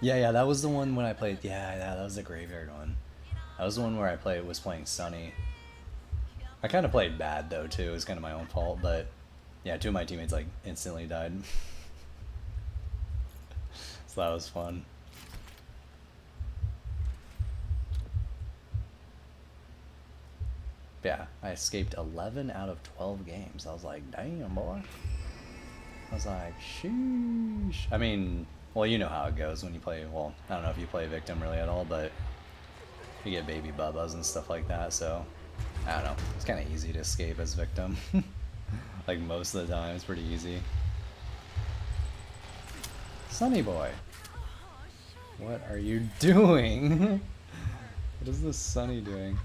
Yeah, that was the one when I played. Yeah, that was the graveyard one. That was the one where I was playing Sunny. I kind of played bad though too. It was kind of my own fault, but yeah, two of my teammates like instantly died, so that was fun. Yeah, I escaped 11 out of 12 games. I was like, damn, boy. I was like, sheesh. I mean, well, you know how it goes when you play. Well, I don't know if you play Victim really at all, but you get baby bubbas and stuff like that, so I don't know. It's kind of easy to escape as Victim. Like most of the time, it's pretty easy. Sunny boy, what are you doing? What is this Sunny doing?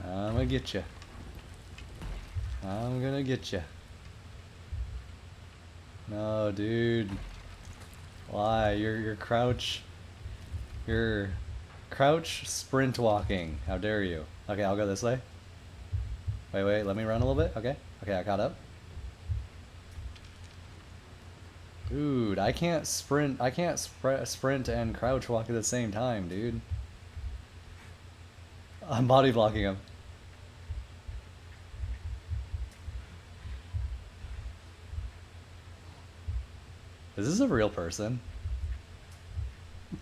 I'm gonna get you. I'm gonna get you. No, dude. Why? Your crouch. Your crouch sprint walking. How dare you? Okay, I'll go this way. Wait, let me run a little bit. Okay, I caught up. Dude, I can't sprint. I can't sprint and crouch walk at the same time, dude. I'm body blocking him. Is this a real person?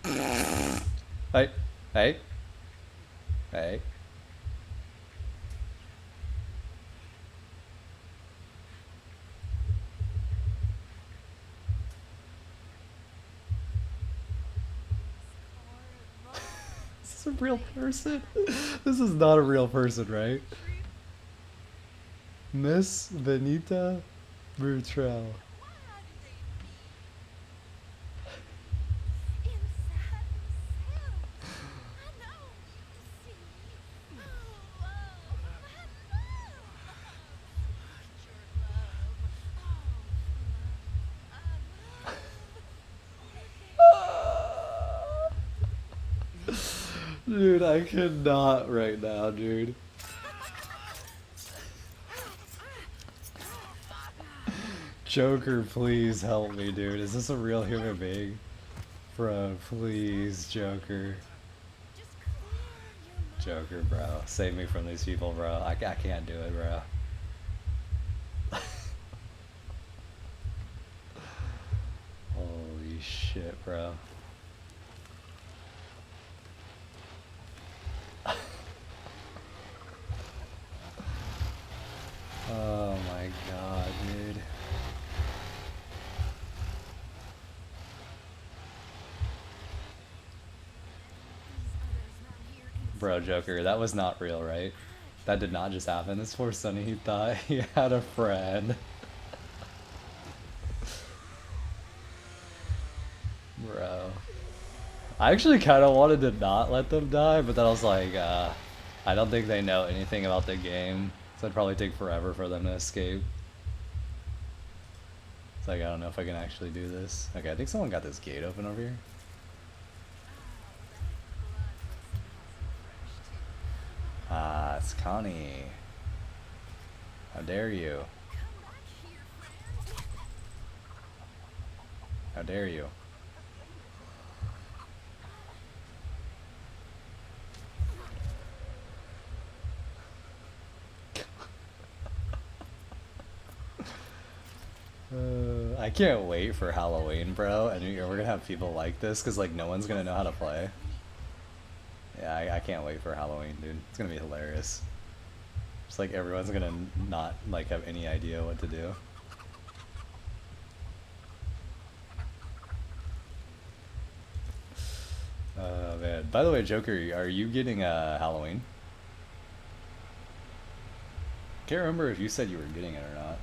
Hey, hey, hey. Is this a real person? This is not a real person, right? Miss Benita Bertrell. Dude, I cannot right now, dude. Joker, please help me, dude. Is this a real human being? Bro, please, Joker. Joker, bro. Save me from these people, bro. I can't do it, bro. Holy shit, bro. Oh my god, dude. Bro, Joker, that was not real, right? That did not just happen. This poor Sonny, he thought he had a friend. Bro. I actually kind of wanted to not let them die, but then I was like, I don't think they know anything about the game, so it'd probably take forever for them to escape. It's like, I don't know if I can actually do this. Okay, I think someone got this gate open over here. Ah, it's Connie. How dare you? How dare you? I can't wait for Halloween, bro, and we're gonna have people like this, because, like, no one's gonna know how to play. Yeah, I can't wait for Halloween, dude. It's gonna be hilarious. Just, like, everyone's gonna not, like, have any idea what to do. Oh, man. By the way, Joker, are you getting Halloween? Can't remember if you said you were getting it or not.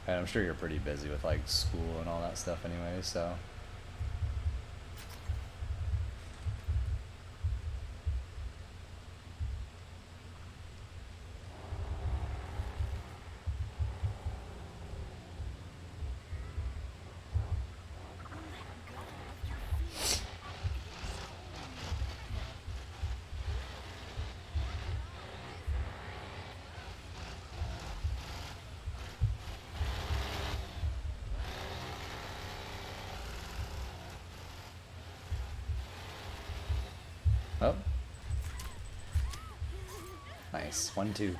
And I'm sure you're pretty busy with, like, school and all that stuff anyway, so... Nice. 1, 2.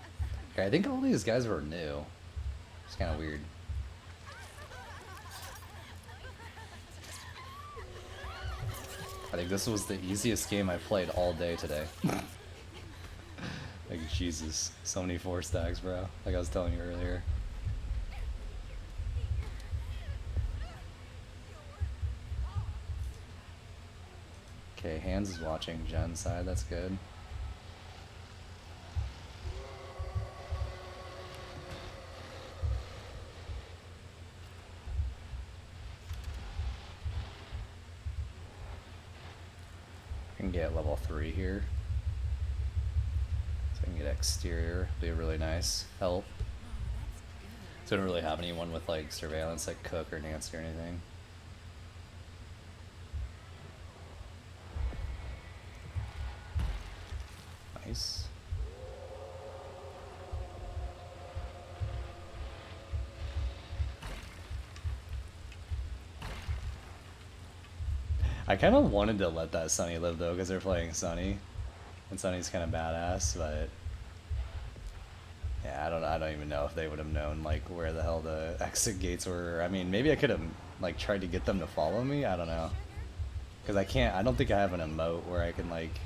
Okay, I think all these guys were new. It's kind of weird. I think this was the easiest game I played all day today. Like, Jesus. So many 4 stacks, bro. Like I was telling you earlier. Okay, Hans is watching Jen's side. That's good. I can get level 3 here. So I can get exterior. Be a really nice help. So I don't really have anyone with like surveillance like Cook or Nancy or anything. Nice. I kind of wanted to let that Sunny live though, because they're playing Sunny, and Sunny's kind of badass. But yeah, I don't even know if they would have known like where the hell the exit gates were. I mean, maybe I could have like tried to get them to follow me. I don't know, because I can't. I don't think I have an emote where I can like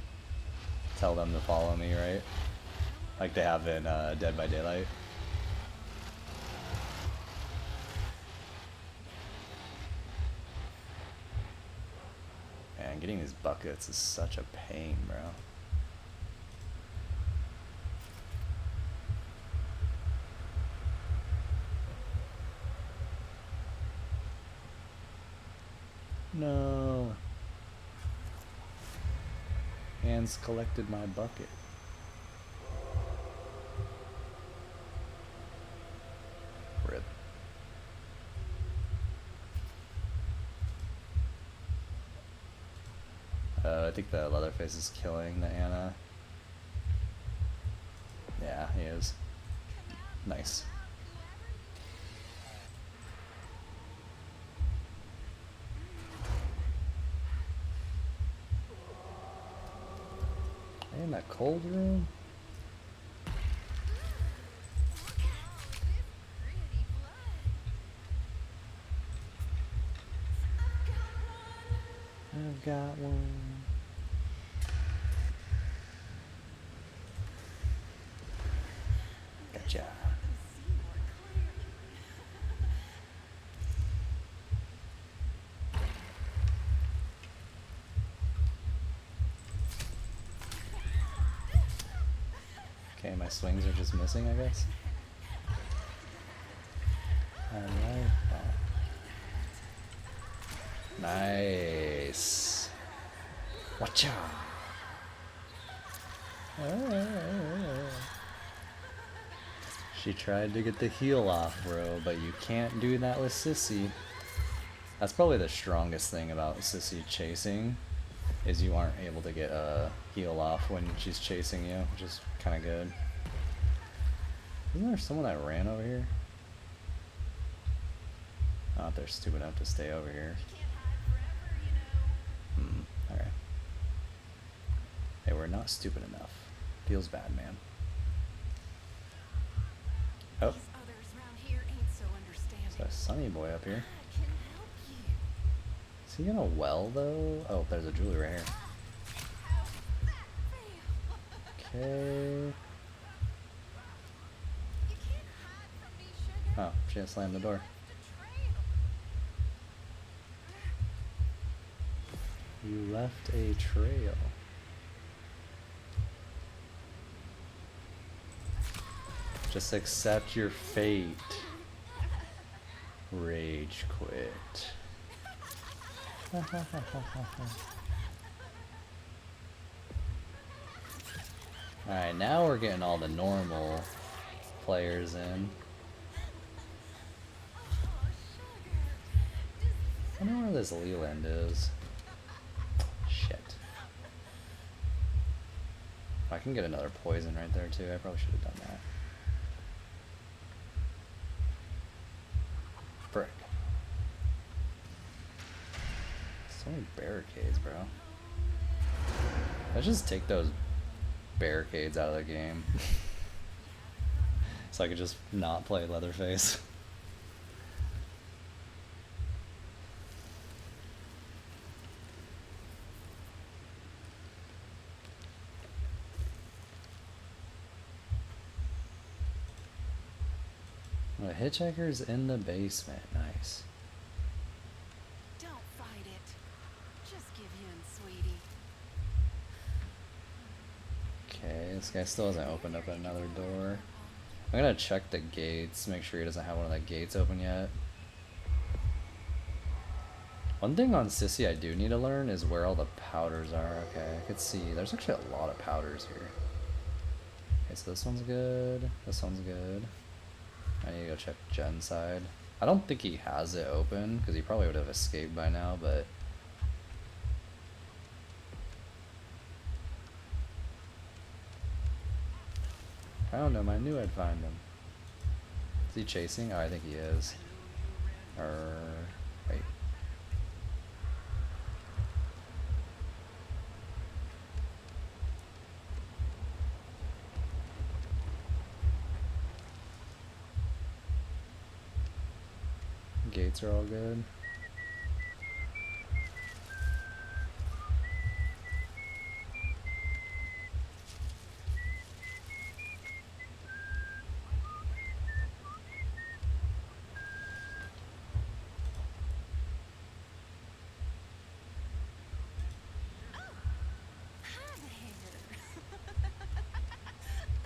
tell them to follow me, right? Like they have in Dead by Daylight. Man, getting these buckets is such a pain, bro. No. Hands collected my bucket. Rip. I think the Leatherface is killing the Anna. Yeah, he is. Nice. In that cold room? I've got one. Gotcha. Okay, my swings are just missing, I guess. I like that. Nice. Watcha. She tried to get the heal off, bro, but you can't do that with Sissy. That's probably the strongest thing about Sissy chasing, is you aren't able to get a heal off when she's chasing you, which is kind of good. Isn't there someone that ran over here? Not if they're stupid enough to stay over here. Alright. They were not stupid enough. Feels bad, man. Oh. There's a Sunny boy up here. Is he gonna well though? Oh, there's a Julie right here. Okay. Oh, she just slammed the door. You left a trail. Just accept your fate. Rage quit. Alright, now we're getting all the normal players in. I wonder where this Leland is. Shit. I can get another poison right there too. I probably should have done that. Frick. So many barricades, bro. Let's just take those barricades out of the game. So I could just not play Leatherface. The hitchhiker's in the basement. Nice. Don't fight it. Just give in, sweetie. Okay, this guy still hasn't opened up another door. I'm gonna check the gates, make sure he doesn't have one of the gates open yet. One thing on Sissy I do need to learn is where all the powders are. Okay, I could see. There's actually a lot of powders here. Okay, so this one's good. This one's good. I need to go check Jen's side. I don't think he has it open, because he probably would have escaped by now, but... I don't know, I knew I'd find him. Is he chasing? Oh, I think he is. Wait. Gates are all good.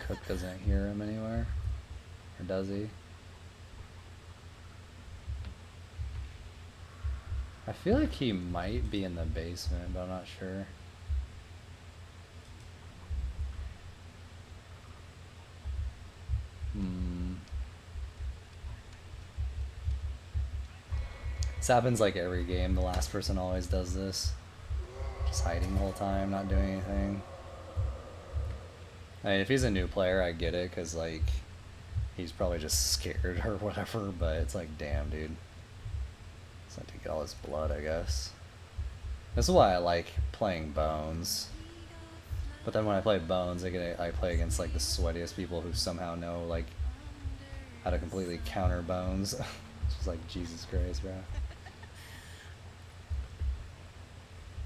Cook doesn't hear him anywhere. Or does he? I feel like he might be in the basement, but I'm not sure. This happens like every game. The last person always does this. Just hiding the whole time, not doing anything. I mean, if he's a new player, I get it, because, like, he's probably just scared or whatever, but it's like, damn, dude. It's not to get all his blood, I guess. This is why I like playing Bones. But then when I play Bones, I play against, like, the sweatiest people who somehow know, like, how to completely counter Bones. It's just like, Jesus Christ, bro.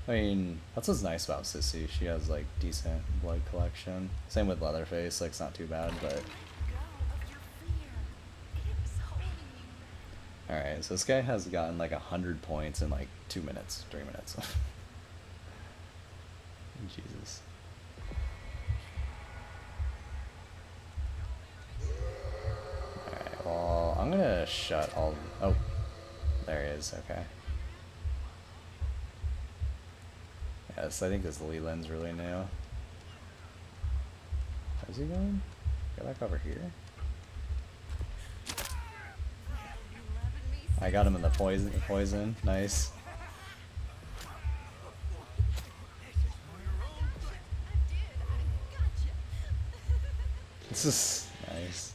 I mean, that's what's nice about Sissy. She has, like, decent blood collection. Same with Leatherface, like, it's not too bad, but... Alright, so this guy has gotten, like, 100 points in, like, 2 minutes, 3 minutes. Jesus. Alright, well, I'm gonna shut all... Oh, there he is, okay. Yes, I think this Leland's really new. How's he going? Get back over here. I got him in the poison. Nice. This is nice.